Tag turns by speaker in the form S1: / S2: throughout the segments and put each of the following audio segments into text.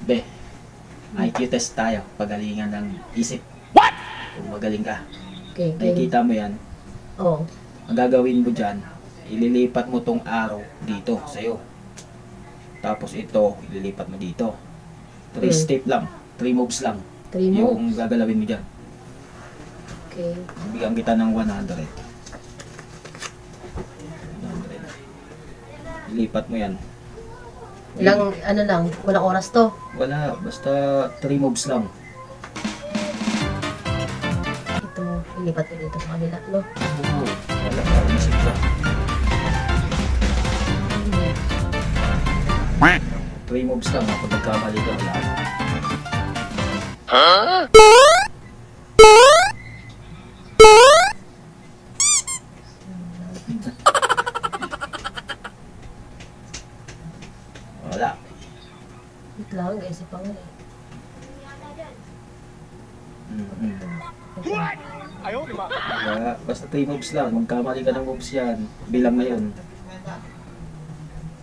S1: Be, IQ test tayo. Pagalingan ng isip. What? Kung magaling ka.
S2: Okay.
S1: Nakikita mo yan.
S2: Oo.
S1: Ang gagawin mo dyan, ililipat mo tong arrow dito sa'yo. Tapos ito, ililipat mo dito. 3 step lang. 3 moves lang.
S2: 3 moves?
S1: Yung gagalawin mo dyan.
S2: Okay.
S1: Bigyan kita ng 100. Ilipat mo yan.
S2: Ilang, ano lang, walang oras to?
S1: Wala, basta 3 moves lang.
S2: Ito, ilipat ko dito sa kanila, no?
S1: Oo, wala ka, isip ka. 3 moves lang, kapag nagkamali ka, wala ka. Huh? Wala.
S2: Wait lang, guys, ipang eh.
S1: Wala, basta 3 moves lang. Magkamali ka ng moves yan. Bilang na yun.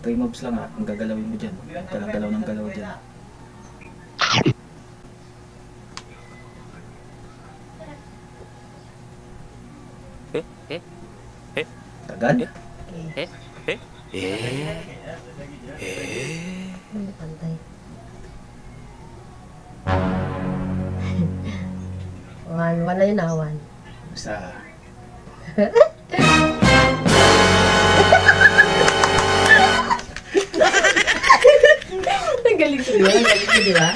S1: 3 moves lang ha. Ang gagalawin mo dyan. Galaw ng galaw dyan. Tagal?
S2: Ano pantay? Wala yun na, one.
S1: Basta.
S2: Ang galing ko, di ba? Ang galing ko, di ba?